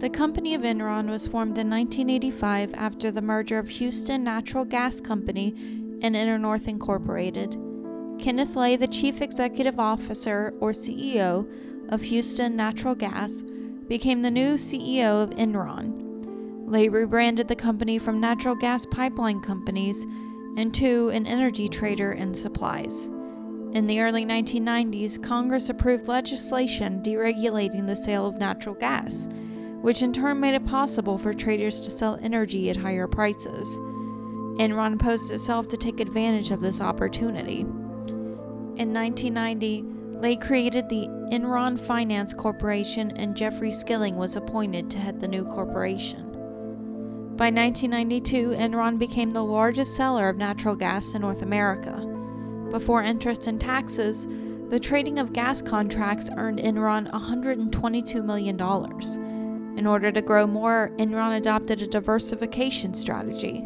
The company of Enron was formed in 1985 after the merger of Houston Natural Gas Company and Internorth Incorporated. Kenneth Lay, the Chief Executive Officer or CEO of Houston Natural Gas, became the new CEO of Enron. Lay rebranded the company from Natural Gas Pipeline Companies into an energy trader in supplies. In the early 1990s, Congress approved legislation deregulating the sale of natural gas, which in turn made it possible for traders to sell energy at higher prices. Enron posed itself to take advantage of this opportunity. In 1990, Lay created the Enron Finance Corporation, and Jeffrey Skilling was appointed to head the new corporation. By 1992, Enron became the largest seller of natural gas in North America. Before interest and taxes, the trading of gas contracts earned Enron $122 million. In order to grow more, Enron adopted a diversification strategy.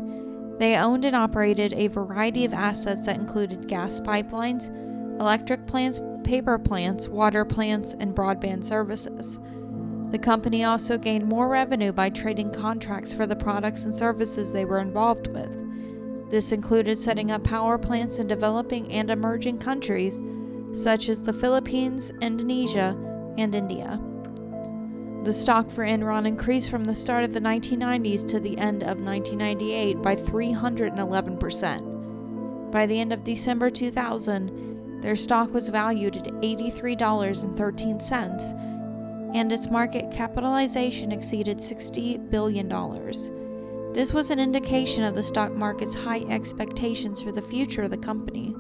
They owned and operated a variety of assets that included gas pipelines, electric plants, paper plants, water plants, and broadband services. The company also gained more revenue by trading contracts for the products and services they were involved with. This included setting up power plants in developing and emerging countries such as the Philippines, Indonesia, and India. The stock for Enron increased from the start of the 1990s to the end of 1998 by 311%. By the end of December 2000, their stock was valued at $83.13, and its market capitalization exceeded $60 billion. This was an indication of the stock market's high expectations for the future of the company.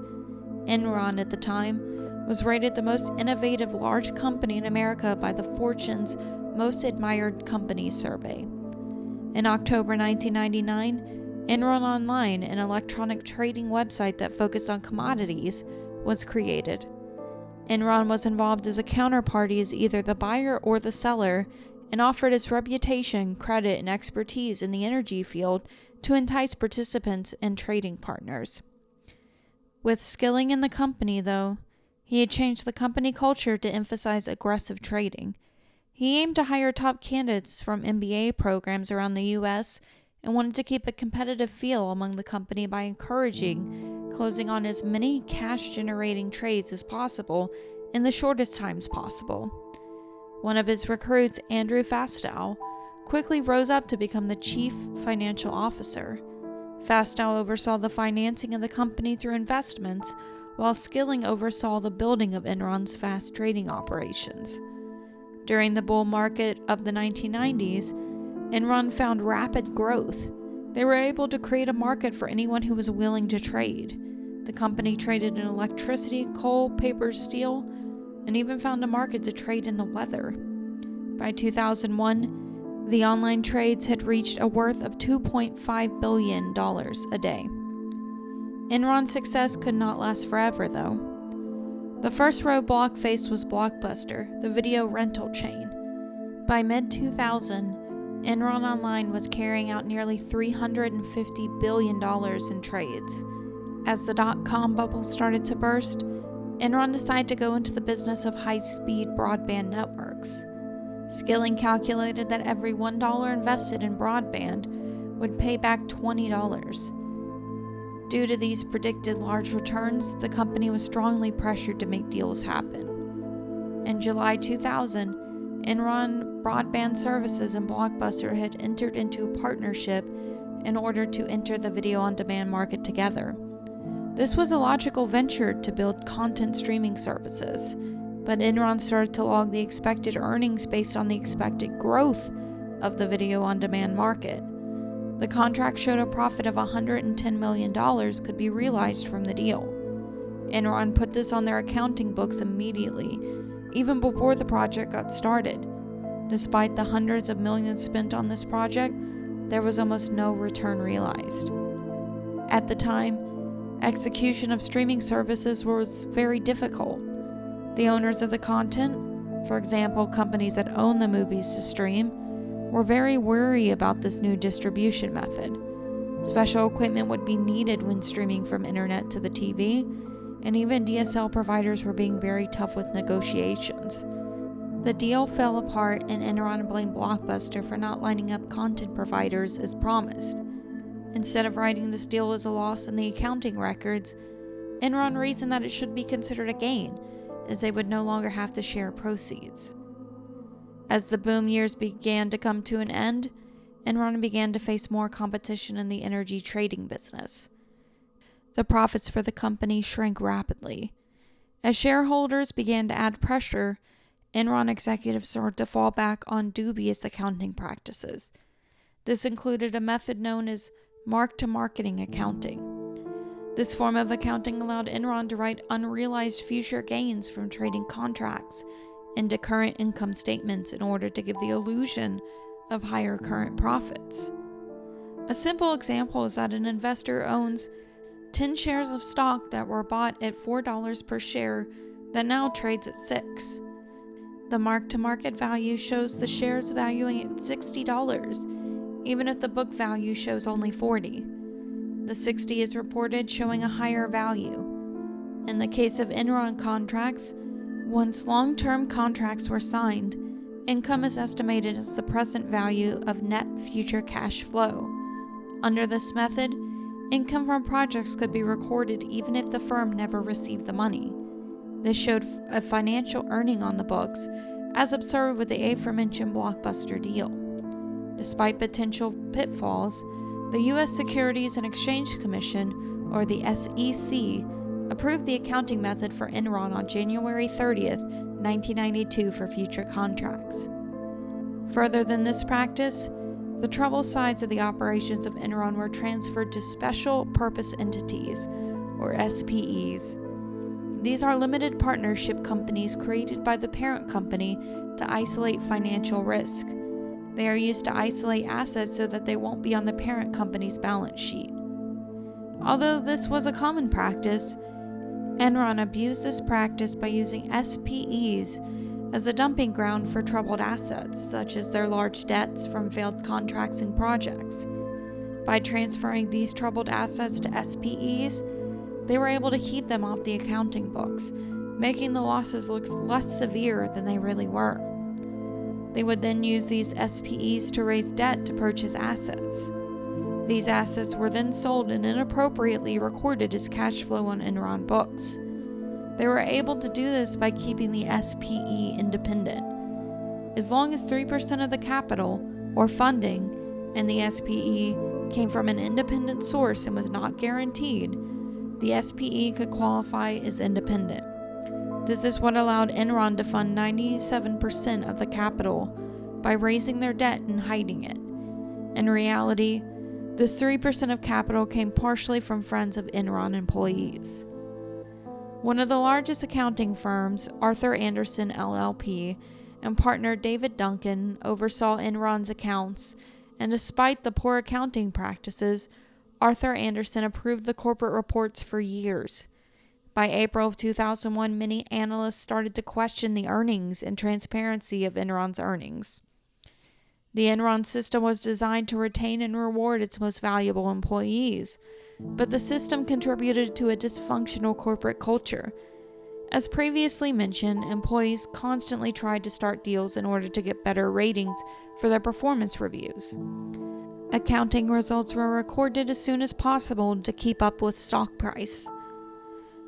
Enron, at the time, was rated the most innovative large company in America by the Fortune's Most Admired Companies survey. In October 1999, Enron Online, an electronic trading website that focused on commodities, was created. Enron was involved as a counterparty as either the buyer or the seller, and offered its reputation, credit, and expertise in the energy field to entice participants and trading partners. With Skilling in the company, though, he had changed the company culture to emphasize aggressive trading. He aimed to hire top candidates from MBA programs around the U.S. and wanted to keep a competitive feel among the company by encouraging closing on as many cash-generating trades as possible in the shortest times possible. One of his recruits, Andrew Fastow, quickly rose up to become the chief financial officer. Fastow oversaw the financing of the company through investments, while Skilling oversaw the building of Enron's fast trading operations. During the bull market of the 1990s, Enron found rapid growth. They were able to create a market for anyone who was willing to trade. The company traded in electricity, coal, paper, steel, and even found a market to trade in the weather. By 2001, the online trades had reached a worth of $2.5 billion a day. Enron's success could not last forever, though. The first roadblock faced was Blockbuster, the video rental chain. By mid-2000, Enron Online was carrying out nearly $350 billion in trades. As the dot-com bubble started to burst, Enron decided to go into the business of high-speed broadband networks. Skilling calculated that every $1 invested in broadband would pay back $20. Due to these predicted large returns, the company was strongly pressured to make deals happen. In July 2000, Enron Broadband Services and Blockbuster had entered into a partnership in order to enter the video-on-demand market together. This was a logical venture to build content streaming services, but Enron started to log the expected earnings based on the expected growth of the video-on-demand market. The contract showed a profit of $110 million could be realized from the deal. Enron put this on their accounting books immediately, even before the project got started. Despite the hundreds of millions spent on this project, there was almost no return realized. At the time, execution of streaming services was very difficult. The owners of the content, for example, companies that own the movies to stream, were very wary about this new distribution method. Special equipment would be needed when streaming from internet to the TV, and even DSL providers were being very tough with negotiations. The deal fell apart and Enron blamed Blockbuster for not lining up content providers as promised. Instead of writing this deal as a loss in the accounting records, Enron reasoned that it should be considered a gain, as they would no longer have to share proceeds. As the boom years began to come to an end, Enron began to face more competition in the energy trading business. The profits for the company shrank rapidly. As shareholders began to add pressure, Enron executives started to fall back on dubious accounting practices. This included a method known as mark-to-marketing accounting. This form of accounting allowed Enron to write unrealized future gains from trading contracts into current income statements in order to give the illusion of higher current profits. A simple example is that an investor owns 10 shares of stock that were bought at $4 per share that now trades at $6. The mark-to-market value shows the shares valuing at $60, even if the book value shows only $40. The $60 is reported showing a higher value. In the case of Enron contracts, once long-term contracts were signed, income is estimated as the present value of net future cash flow. Under this method, income from projects could be recorded even if the firm never received the money. This showed a financial earning on the books, as observed with the aforementioned Blockbuster deal. Despite potential pitfalls, the U.S. Securities and Exchange Commission, or the SEC, approved the accounting method for Enron on January 30th, 1992 for future contracts. Further than this practice, the troubled sides of the operations of Enron were transferred to Special Purpose Entities, or SPEs. These are limited partnership companies created by the parent company to isolate financial risk. They are used to isolate assets so that they won't be on the parent company's balance sheet. Although this was a common practice, Enron abused this practice by using SPEs as a dumping ground for troubled assets, such as their large debts from failed contracts and projects. By transferring these troubled assets to SPEs, they were able to keep them off the accounting books, making the losses look less severe than they really were. They would then use these SPEs to raise debt to purchase assets. These assets were then sold and inappropriately recorded as cash flow on Enron books. They were able to do this by keeping the SPE independent. As long as 3% of the capital, or funding, in the SPE came from an independent source and was not guaranteed, the SPE could qualify as independent. This is what allowed Enron to fund 97% of the capital by raising their debt and hiding it. In reality, this 3% of capital came partially from friends of Enron employees. One of the largest accounting firms, Arthur Andersen LLP, and partner David Duncan oversaw Enron's accounts, and despite the poor accounting practices, Arthur Andersen approved the corporate reports for years. By April of 2001, many analysts started to question the earnings and transparency of Enron's earnings. The Enron system was designed to retain and reward its most valuable employees, but the system contributed to a dysfunctional corporate culture. As previously mentioned, employees constantly tried to start deals in order to get better ratings for their performance reviews. Accounting results were recorded as soon as possible to keep up with stock price.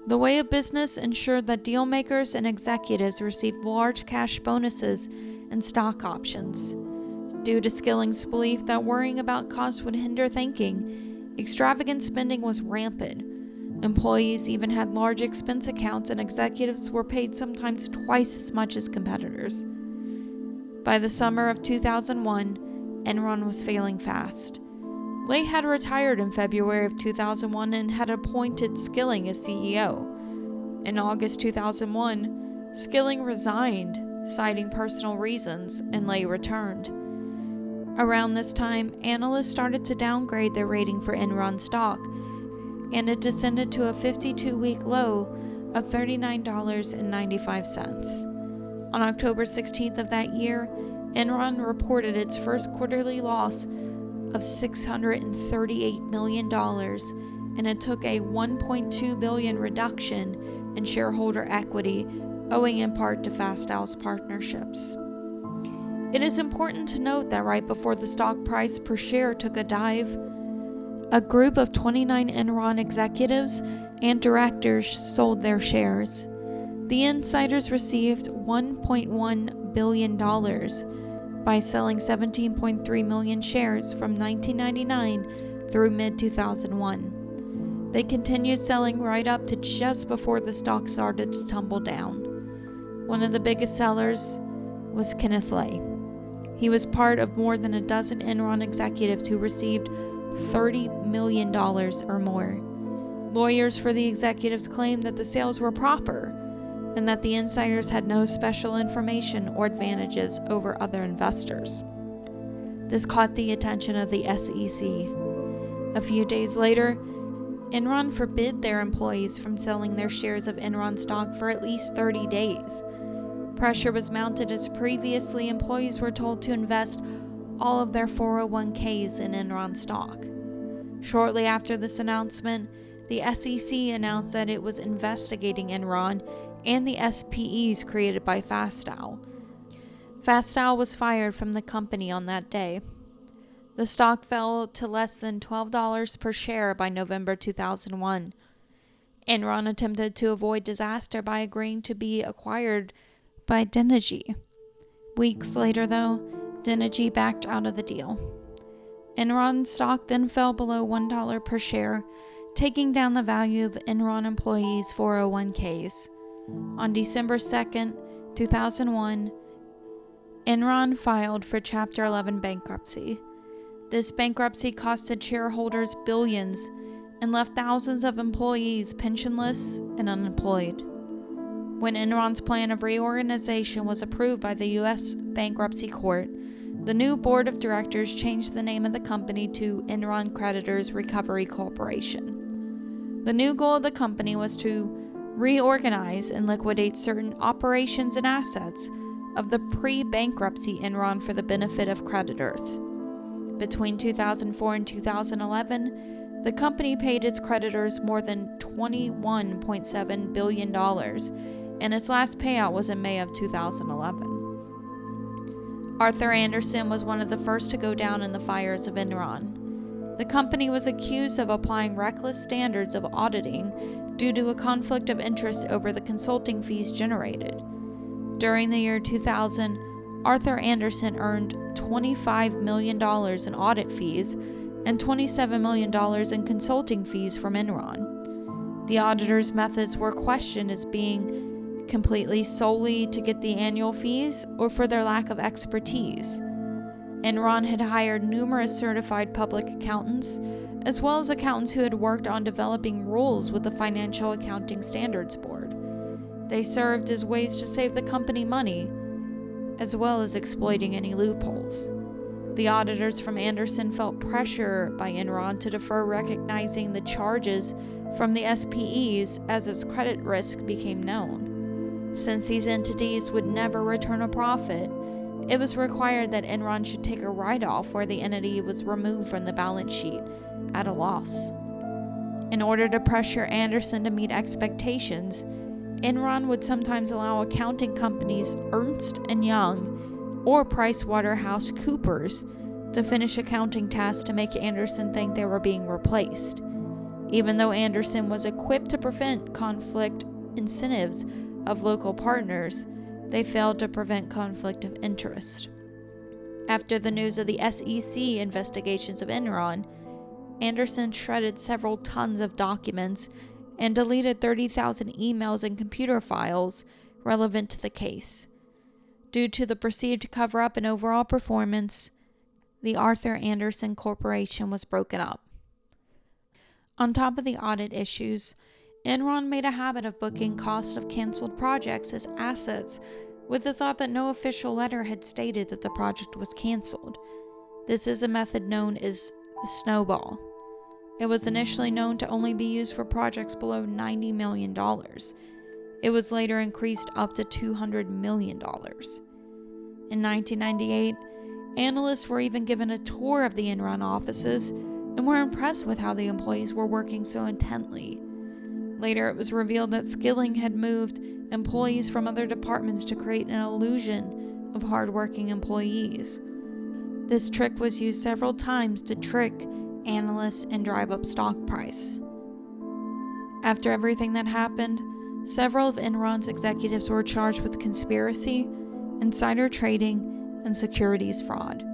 The way of business ensured that deal makers and executives received large cash bonuses and stock options. Due to Skilling's belief that worrying about costs would hinder thinking, extravagant spending was rampant. Employees even had large expense accounts, and executives were paid sometimes twice as much as competitors. By the summer of 2001, Enron was failing fast. Lay had retired in February of 2001 and had appointed Skilling as CEO. In August 2001, Skilling resigned, citing personal reasons, and Lay returned. Around this time, analysts started to downgrade their rating for Enron stock, and it descended to a 52-week low of $39.95. On October 16th of that year, Enron reported its first quarterly loss of $638 million, and it took a $1.2 billion reduction in shareholder equity owing in part to Fastow's partnerships. It is important to note that right before the stock price per share took a dive, a group of 29 Enron executives and directors sold their shares. The insiders received $1.1 billion by selling 17.3 million shares from 1999 through mid-2001. They continued selling right up to just before the stock started to tumble down. One of the biggest sellers was Kenneth Lay. He was part of more than a dozen Enron executives who received $30 million or more. Lawyers for the executives claimed that the sales were proper and that the insiders had no special information or advantages over other investors. This caught the attention of the SEC. A few days later, Enron forbid their employees from selling their shares of Enron stock for at least 30 days. Pressure was mounted as previously employees were told to invest all of their 401ks in Enron stock. Shortly after this announcement, the SEC announced that it was investigating Enron and the SPEs created by Fastow. Fastow was fired from the company on that day. The stock fell to less than $12 per share by November 2001. Enron attempted to avoid disaster by agreeing to be acquired by Dinergy. Weeks later, though, Dinergy backed out of the deal. Enron stock then fell below $1 per share, taking down the value of Enron employees' 401ks. On December 2, 2001, Enron filed for Chapter 11 bankruptcy. This bankruptcy costed shareholders billions and left thousands of employees pensionless and unemployed. When Enron's plan of reorganization was approved by the U.S. Bankruptcy Court, the new board of directors changed the name of the company to Enron Creditors Recovery Corporation. The new goal of the company was to reorganize and liquidate certain operations and assets of the pre-bankruptcy Enron for the benefit of creditors. Between 2004 and 2011, the company paid its creditors more than $21.7 billion, and its last payout was in May of 2011. Arthur Andersen was one of the first to go down in the fires of Enron. The company was accused of applying reckless standards of auditing due to a conflict of interest over the consulting fees generated. During the year 2000, Arthur Andersen earned $25 million in audit fees and $27 million in consulting fees from Enron. The auditor's methods were questioned as being completely solely to get the annual fees or for their lack of expertise. Enron had hired numerous certified public accountants, as well as accountants who had worked on developing rules with the Financial Accounting Standards Board. They served as ways to save the company money, as well as exploiting any loopholes. The auditors from Andersen felt pressure by Enron to defer recognizing the charges from the SPEs as its credit risk became known. Since these entities would never return a profit, it was required that Enron should take a write-off where the entity was removed from the balance sheet at a loss. In order to pressure Andersen to meet expectations, Enron would sometimes allow accounting companies Ernst & Young or PricewaterhouseCoopers to finish accounting tasks to make Andersen think they were being replaced. Even though Andersen was equipped to prevent conflict incentives of local partners, they failed to prevent conflict of interest. After the news of the SEC investigations of Enron, Andersen shredded several tons of documents and deleted 30,000 emails and computer files relevant to the case. Due to the perceived cover-up and overall performance, the Arthur Andersen Corporation was broken up. On top of the audit issues, Enron made a habit of booking cost of canceled projects as assets with the thought that no official letter had stated that the project was canceled. This is a method known as the snowball. It was initially known to only be used for projects below $90 million. It was later increased up to $200 million. In 1998, analysts were even given a tour of the Enron offices and were impressed with how the employees were working so intently. Later, it was revealed that Skilling had moved employees from other departments to create an illusion of hardworking employees. This trick was used several times to trick analysts and drive up stock price. After everything that happened, several of Enron's executives were charged with conspiracy, insider trading, and securities fraud.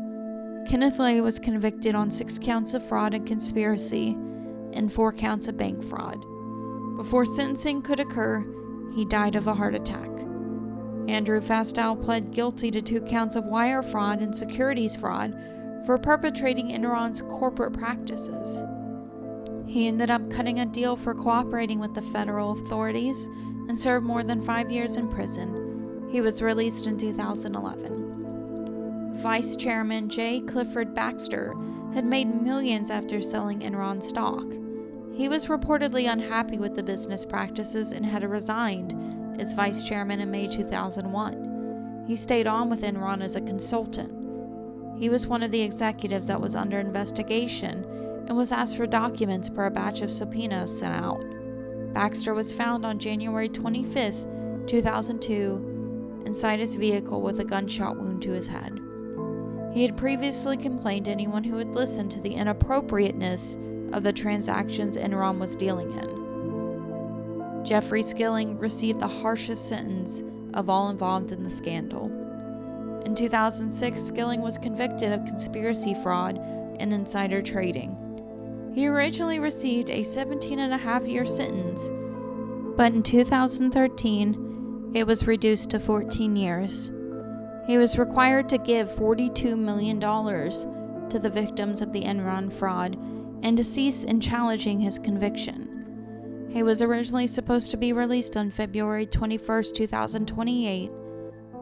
Kenneth Lay was convicted on 6 counts of fraud and conspiracy and 4 counts of bank fraud. Before sentencing could occur, he died of a heart attack. Andrew Fastow pled guilty to 2 counts of wire fraud and securities fraud for perpetrating Enron's corporate practices. He ended up cutting a deal for cooperating with the federal authorities and served more than 5 years in prison. He was released in 2011. Vice Chairman J. Clifford Baxter had made millions after selling Enron stock. He was reportedly unhappy with the business practices and had resigned as vice chairman in May 2001. He stayed on with Enron as a consultant. He was one of the executives that was under investigation and was asked for documents per a batch of subpoenas sent out. Baxter was found on January 25, 2002, inside his vehicle with a gunshot wound to his head. He had previously complained to anyone who would listen to the inappropriateness of the transactions Enron was dealing in. Jeffrey Skilling received the harshest sentence of all involved in the scandal. In 2006, Skilling was convicted of conspiracy fraud and insider trading. He originally received a 17.5-year sentence, but in 2013, it was reduced to 14 years. He was required to give $42 million to the victims of the Enron fraud and to cease in challenging his conviction. He was originally supposed to be released on February 21, 2028,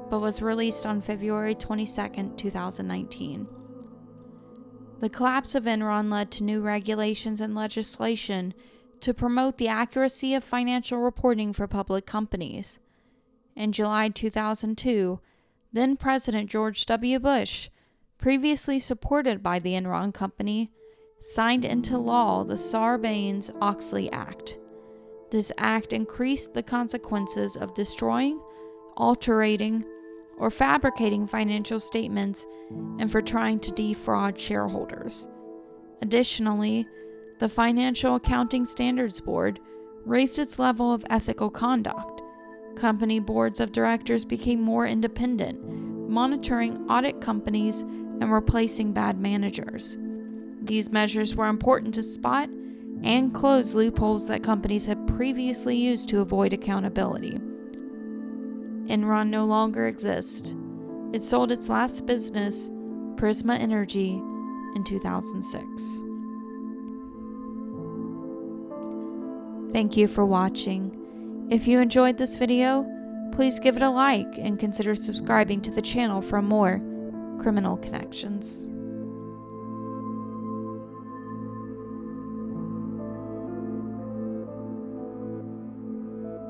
but was released on February 22, 2019. The collapse of Enron led to new regulations and legislation to promote the accuracy of financial reporting for public companies. In July 2002, then-President George W. Bush, previously supported by the Enron company, signed into law the Sarbanes-Oxley Act. This act increased the consequences of destroying, altering, or fabricating financial statements and for trying to defraud shareholders. Additionally, the Financial Accounting Standards Board raised its level of ethical conduct. Company boards of directors became more independent, monitoring audit companies and replacing bad managers. These measures were important to spot and close loopholes that companies had previously used to avoid accountability. Enron no longer exists. It sold its last business, Prisma Energy, in 2006. Thank you for watching. If you enjoyed this video, please give it a like and consider subscribing to the channel for more criminal connections.